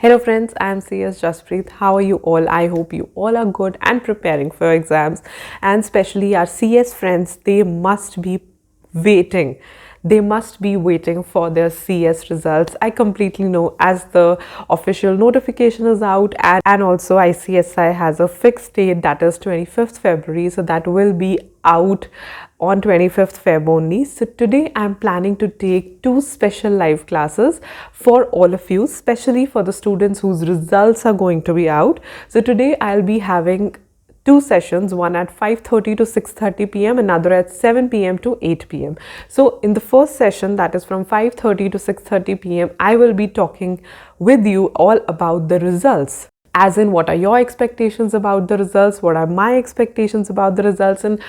Hello friends, I am CSJAS. How are you all? I hope you all are good and preparing for your exams, and especially our CS friends, they must be waiting. They must be waiting for their CS results. I completely know, as the official notification is out, and also ICSI has a fixed date, that is 25th February. So that will be out on 25th Feb only. So today I'm planning to take two special live classes for all of you, especially for the students whose results are going to be out. So today I'll be having two sessions, one at 5:30 to 6:30 p.m, another at 7 p.m to 8 p.m. So in the first session, that is from 5:30 to 6:30 p.m, I will be talking with you all about the results, as in what are your expectations about the results, what are my expectations about the results, and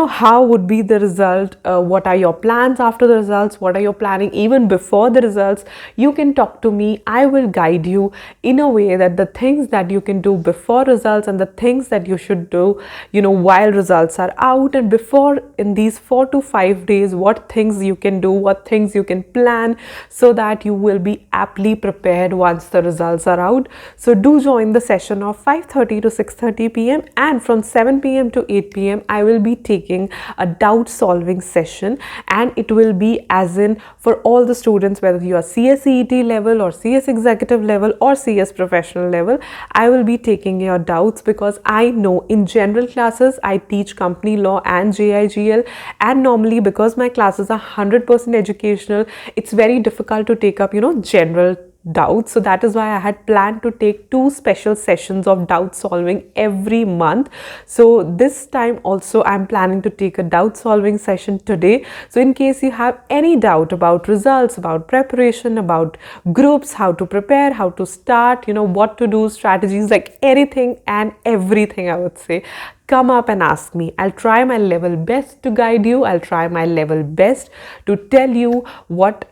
how would be the result, what are your plans after the results, what are you planning even before the results. You can talk to me. I will guide you in a way that the things that you can do before results and the things that you should do while results are out, and before, in these 4 to 5 days, what things you can do, what things you can plan, so that you will be aptly prepared once the results are out. So do join the session of 5:30 to 6:30 p.m, and from 7 p.m to 8 p.m I will be taking a doubt solving session, and it will be as in for all the students, whether you are CSET level or CS executive level or CS professional level. I will be taking your doubts, because I know in general classes I teach company law and JIGL, and normally, because my classes are 100% educational, it's very difficult to take up general doubts. So that is why I had planned to take two special sessions of doubt solving every month. So this time also I'm planning to take a doubt solving session today. So in case you have any doubt about results, about preparation, about groups, how to prepare, how to start, what to do, strategies, like anything and everything, I would say, come up and ask me. I'll try my level best to guide you. I'll try my level best to tell you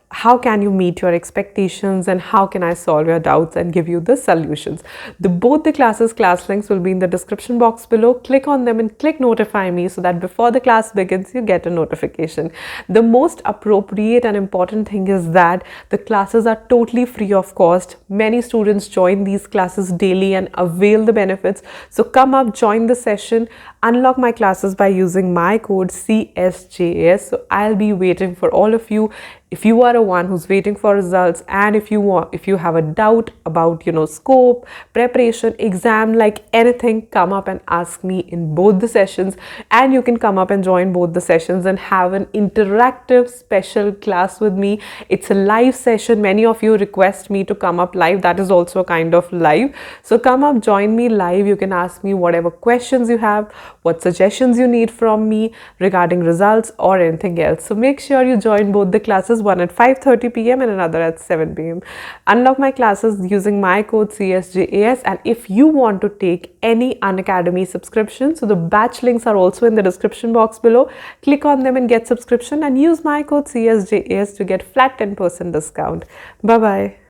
how can you meet your expectations, and how can I solve your doubts and give you the solutions. Both the classes class links will be in the description box below. Click on them and click notify me, so that before the class begins you get a notification. The most appropriate and important thing is that the classes are totally free of cost. Many students join these classes daily and avail the benefits. So come up, join the session, unlock my classes by using my code CSJAS. So I'll be waiting for all of you. If you are a one who's waiting for results, and if you have a doubt about scope, preparation, exam, like anything, come up and ask me in both the sessions. And you can come up and join both the sessions and have an interactive special class with me. It's a live session. Many of you request me to come up live. That is also a kind of live. So come up, join me live. You can ask me whatever questions you have, what suggestions you need from me regarding results or anything else. So make sure you join both the classes, one at 5:30 p.m. and another at 7 p.m. Unlock my classes using my code CSJAS. And if you want to take any unacademy subscription, so the batch links are also in the description box below. Click on them and get subscription, and use my code CSJAS to get flat 10% discount. Bye bye.